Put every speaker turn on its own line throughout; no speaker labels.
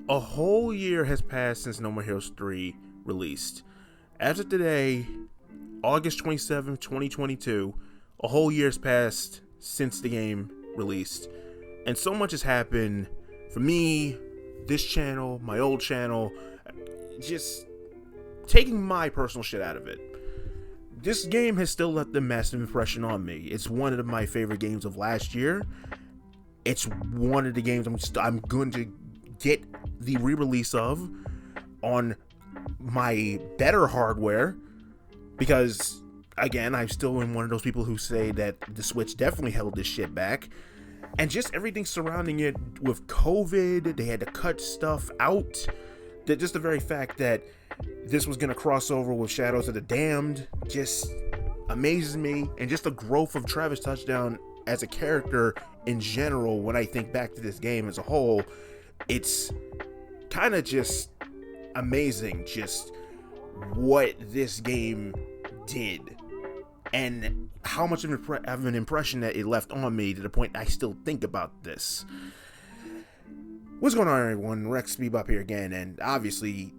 A whole year has passed since No More Heroes 3 released. As of today, August 27th, 2022, a whole year has passed since the game released. And so much has happened for me, this channel, my old channel, just taking my personal shit out of it. This game has still left a massive impression on me. It's one of my favorite games of last year. It's one of the games I'm going to get the re-release of on my better hardware, because again, I'm still one of those people who say that the Switch definitely held this shit back, and just everything surrounding it with COVID, they had to cut stuff out. That just the very fact that this was going to cross over with Shadows of the Damned just amazes me, and just the growth of Travis Touchdown as a character in general. When I think back to this game as a whole, it's kind of just amazing just what this game did and how much of an impression that it left on me, to the point I still think about this. What's going on, everyone? RexBebop here again, and obviously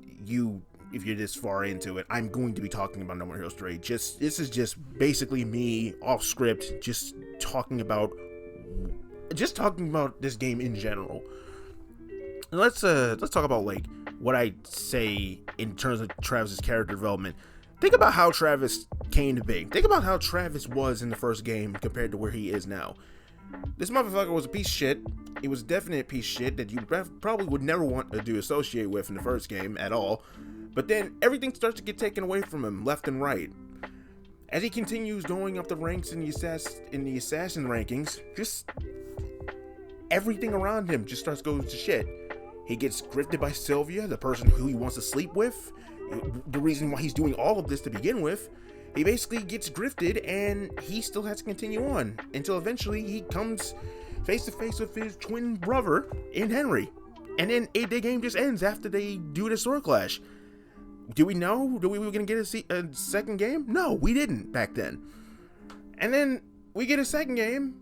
if you're this far into it, I'm going to be talking about No More Heroes 3. This is just basically me off script, just talking about this game in general. Let's talk about like what I say in terms of Travis's character development. Think about how Travis came to be. Think about how Travis was in the first game compared to where he is now. This motherfucker was a piece of shit. It was definitely a piece of shit that you probably would never want to associate with in the first game at all. But then everything starts to get taken away from him left and right. As he continues going up the ranks in the assassin rankings, just everything around him just starts going to shit. He gets grifted by Sylvia, the person who he wants to sleep with. The reason why he's doing all of this to begin with. He basically gets grifted, and he still has to continue on until eventually he comes face to face with his twin brother in Henry. And then the game just ends after they do the sword clash. Do we know? We were going to get a second game? No, we didn't back then. And then we get a second game,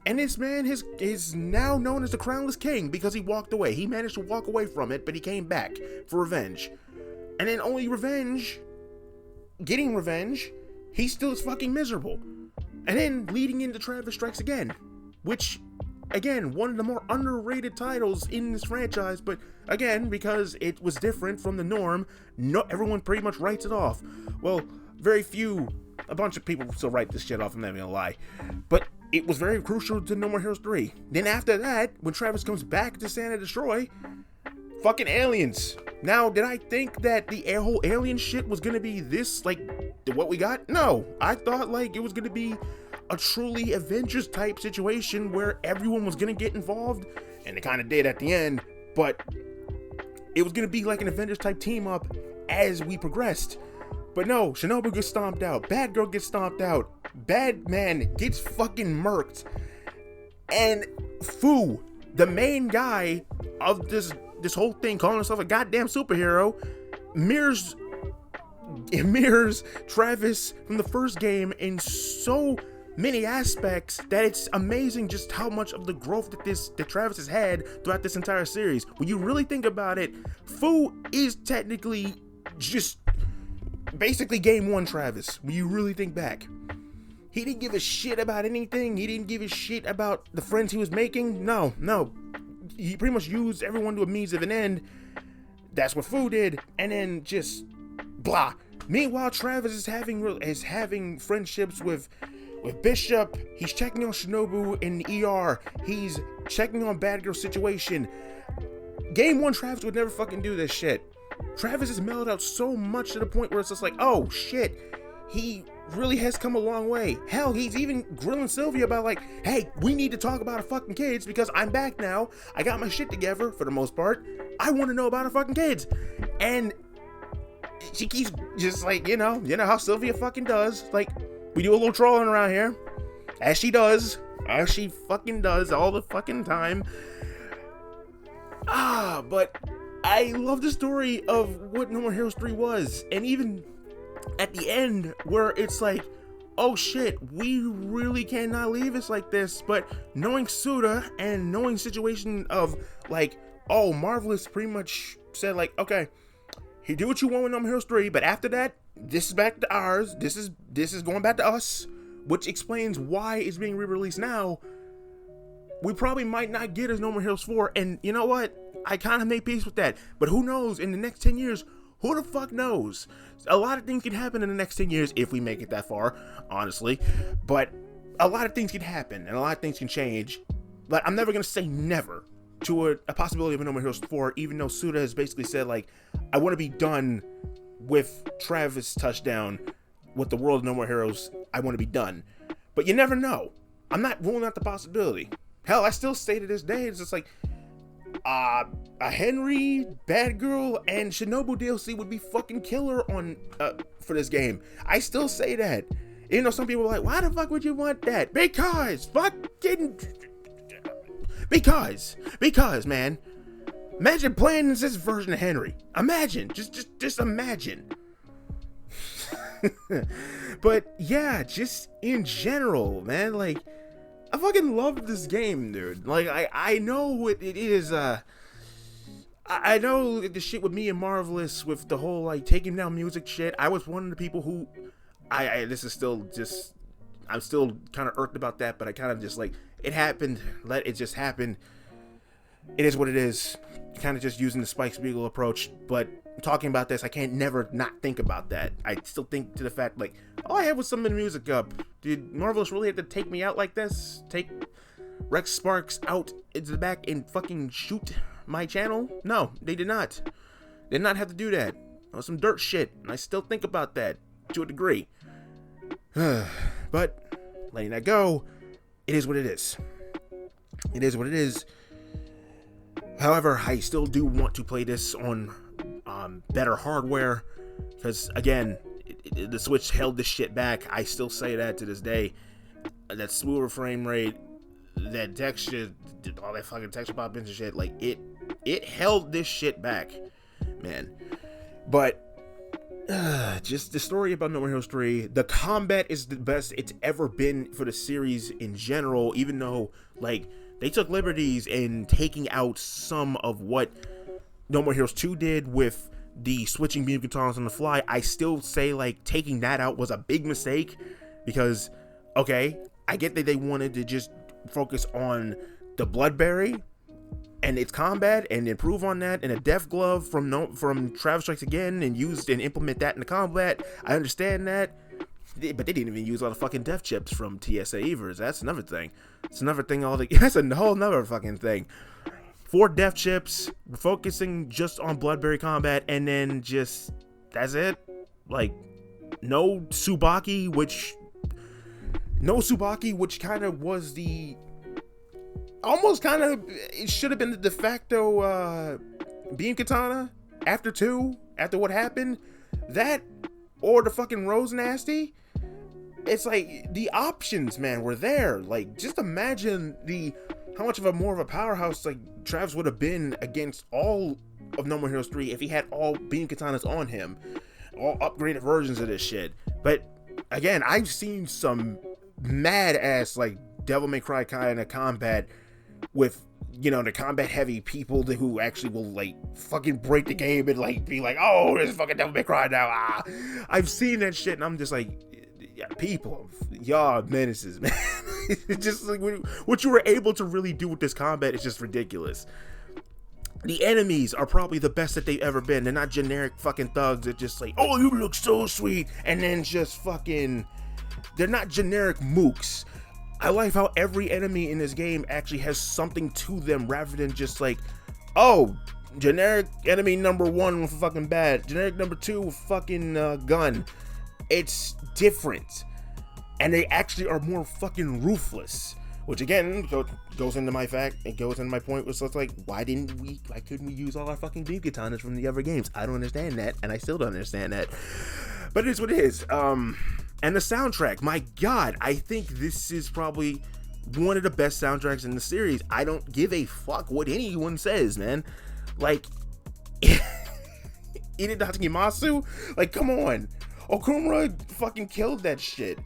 and this man is now known as the Crownless King because he walked away. He managed to walk away from it, but he came back for revenge. And then getting revenge, he still is fucking miserable. And then leading into Travis Strikes Again, which, again, one of the more underrated titles in this franchise, but again, because it was different from the norm, everyone pretty much writes it off. Well, a bunch of people still write this shit off, I'm not gonna lie. But it was very crucial to No More Heroes 3. Then after that, when Travis comes back to Santa Destroy, fucking aliens. Now, did I think that the whole alien shit was gonna be this, like, what we got? No. I thought, like, it was gonna be a truly Avengers type situation where everyone was gonna get involved, and they kind of did at the end, but it was gonna be like an Avengers type team up as we progressed. But no, Shinobu gets stomped out, Bad Girl gets stomped out, Bad Man gets fucking murked, and Fu, the main guy of this whole thing, calling himself a goddamn superhero, mirrors Travis from the first game in so many aspects that it's amazing just how much of the growth that Travis has had throughout this entire series. When you really think about it, Fu is technically just basically game one Travis. When you really think back, he didn't give a shit about anything. He didn't give a shit about the friends he was making. No. He pretty much used everyone to a means of an end. That's what Fu did, and then just blah. Meanwhile, Travis is having friendships with Bishop. He's checking on Shinobu in the ER. He's checking on Bad Girl's situation. Game one, Travis would never fucking do this shit. Travis has mellowed out so much to the point where it's just like, oh shit, he really has come a long way. Hell, he's even grilling Sylvia about like, hey, we need to talk about our fucking kids because I'm back now. I got my shit together for the most part. I want to know about our fucking kids. And she keeps just like, you know how Sylvia fucking does. Like, we do a little trolling around here, as she fucking does all the fucking time. But I love the story of what No More Heroes 3 was, and even at the end where it's like, oh shit, we really cannot leave us like this. But knowing Suda and knowing situation of like oh, Marvelous pretty much said like, okay, you do what you want with No More Heroes 3, but after that, this is back to ours. This is going back to us, which explains why it's being re-released now. We probably might not get as No More Heroes 4, and you know what? I kind of made peace with that. But who knows? In the next 10 years, who the fuck knows? A lot of things can happen in the next 10 years if we make it that far, honestly. But a lot of things can happen, and a lot of things can change. But I'm never going to say never to a possibility of a No More Heroes 4, even though Suda has basically said, like, I want to be done with Travis' touchdown with the world of No More Heroes. I want to be done. But you never know. I'm not ruling out the possibility. Hell, I still say to this day, it's just like, a Henry, Bad Girl, and Shinobu DLC would be fucking killer on for this game. I still say that. Even though some people are like, why the fuck would you want that? Because, man. Imagine playing this version of Henry. Imagine. Just imagine. But yeah, just in general, man, like, I fucking love this game, dude. Like, I know what it is, I know the shit with me and Marvelous, with the whole, like, taking down music shit. I was one of the people who, this is still just, I'm still kind of irked about that, but I kind of just, like, it happened, let it just happen. It is what it is. Kind of just using the Spike Spiegel approach, but talking about this, I can't never not think about that. I still think to the fact, like, all I had was some of the music up. Did Marvelous really have to take me out like this? Take Rex Sparks out into the back and fucking shoot my channel? No, they did not. They did not have to do that. That was some dirt shit, and I still think about that to a degree. But letting that go, it is what it is. It is what it is. However, I still do want to play this on better hardware, because again, the Switch held this shit back. I still say that to this day. That smoother frame rate, that texture, all that fucking texture pop and shit, like it held this shit back, man. But just the story about No More Heroes 3, the combat is the best it's ever been for the series in general, even though, like, they took liberties in taking out some of what No More Heroes 2 did with the switching beam katanas on the fly. I still say, like, taking that out was a big mistake, because, okay, I get that they wanted to just focus on the Bloodberry and its combat and improve on that, and a Death Glove from Travis Strikes Again, and use and implement that in the combat. I understand that. But they didn't even use all the fucking death chips from TSA Evers. That's another thing. It's another thing. That's a whole nother fucking thing. 4 death chips, focusing just on Bloodberry combat, and then just, that's it. Like, no Tsubaki, which kind of was the, almost kind of, it should have been the de facto beam katana after what happened. That, or the fucking Rose Nasty. It's like, the options, man, were there. Like, just imagine how much of a more of a powerhouse, like, Travis would have been against all of No More Heroes 3 if he had all beam katanas on him, all upgraded versions of this shit. But again, I've seen some mad ass, like, Devil May Cry kind of combat with, you know, the combat heavy people who actually will, like, fucking break the game and, like, be like, oh, there's fucking Devil May Cry now. I've seen that shit, and I'm just like, yeah, people, y'all menaces, man. It's just like what you were able to really do with this combat is just ridiculous. The enemies are probably the best that they've ever been. They're not generic fucking thugs that just like, oh, you look so sweet, and then just fucking, they're not generic mooks. I like how every enemy in this game actually has something to them, rather than just like, oh, generic enemy number 1 with a fucking bat, generic number 2 with fucking gun. It's different, and they actually are more fucking ruthless, which again goes into my point, which is like, why couldn't we use all our fucking beam katanas from the other games? I don't understand that, and I still don't understand that, but it is what it is. And the soundtrack, my god, I think this is probably one of the best soundtracks in the series. I don't give a fuck what anyone says, man. Like, Itadatsuki Masu, like, come on. Okumura fucking killed that shit.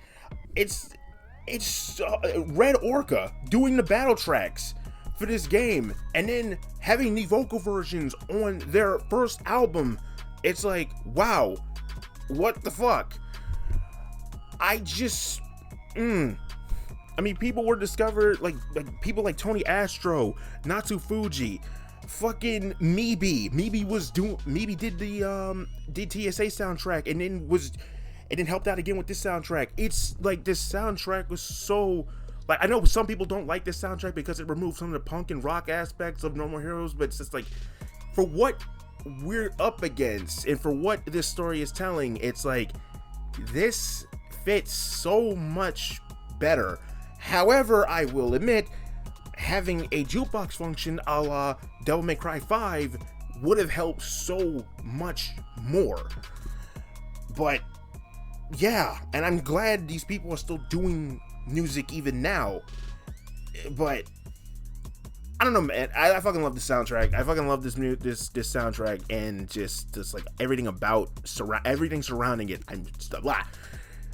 It's Red Orca doing the battle tracks for this game, and then having the vocal versions on their first album, it's like, wow, what the fuck? I just, I mean, people were discovered, like people like Tony Astro, Natsu Fuji, fucking Meebe. Meebe did the did TSA soundtrack, and then helped out again with this soundtrack. It's like, this soundtrack was so, like, I know some people don't like this soundtrack because it removed some of the punk and rock aspects of No More Heroes, but it's just like, for what we're up against and for what this story is telling, it's like, this fits so much better. However, I will admit, having a jukebox function a la Devil May Cry 5 would have helped so much more. But yeah, and I'm glad these people are still doing music even now. But I don't know, man. I fucking love the soundtrack. I fucking love this soundtrack, and just like everything about everything surrounding it.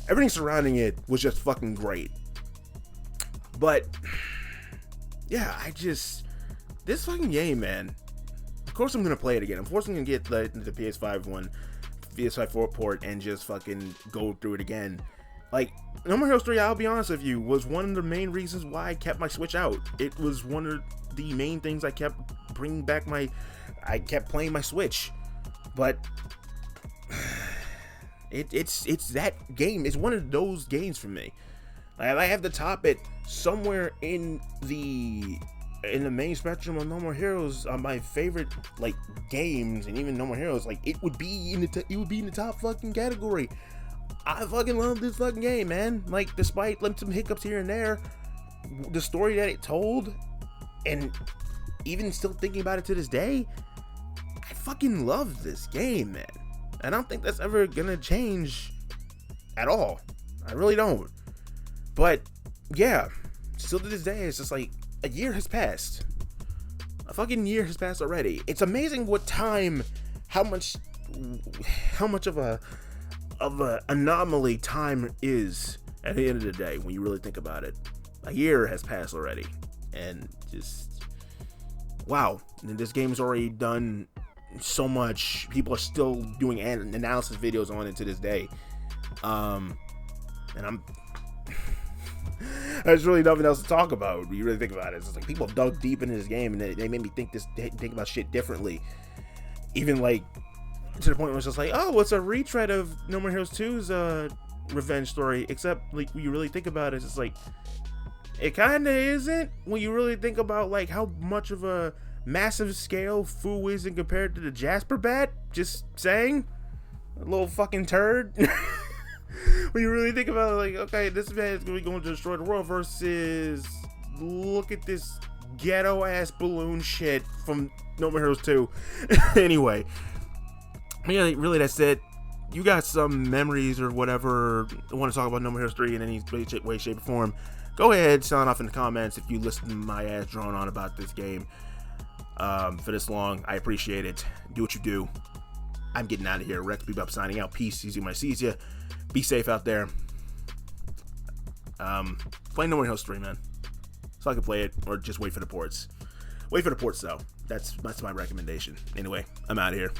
Everything surrounding it was just fucking great. But yeah, this fucking game, man. Of course I'm gonna play it again. Of course I'm gonna get the PS5 one, PS5 4 port, and just fucking go through it again. Like, No More Heroes 3, I'll be honest with you, was one of the main reasons why I kept my Switch out. It was one of the main things I kept bringing back I kept playing my Switch. But it's that game. It's one of those games for me. Like, I have to top it somewhere in the main spectrum of No More Heroes. My favorite, like, games, and even No More Heroes, like, it would be in the top fucking category. I fucking love this fucking game, man. Like, despite some hiccups here and there, the story that it told, and even still thinking about it to this day, I fucking love this game, man. And I don't think that's ever gonna change at all. I really don't. But yeah, still to this day, it's just like, a year has passed. A fucking year has passed already. It's amazing what time, how much of a anomaly time is at the end of the day when you really think about it. A year has passed already, and just wow. And this game's already done so much. People are still doing analysis videos on it to this day. And there's really nothing else to talk about when you really think about it. It's just like, people dug deep into this game, and they made me think about shit differently. Even like to the point where it's just like, oh, it's a retread of No More Heroes 2's revenge story, except like when you really think about it, it's just like, it kind of isn't when you really think about like how much of a massive scale Fu is in compared to the Jasper Bat. Just saying, a little fucking turd. When you really think about it, like, okay, this man is going to destroy the world versus, look at this ghetto ass balloon shit from No More Heroes 2. Anyway, yeah, really, that's it. You got some memories or whatever, want to talk about No More Heroes 3 in any way, shape, or form, go ahead, sound off in the comments. If you listen to my ass drone on about this game for this long, I appreciate it. Do what you do. I'm getting out of here. RexBebop signing out. Peace. Easy my sees ya. Be safe out there. Play No More Heroes 3, man. So I can play it, or just wait for the ports. Wait for the ports, though. That's my recommendation. Anyway, I'm out of here.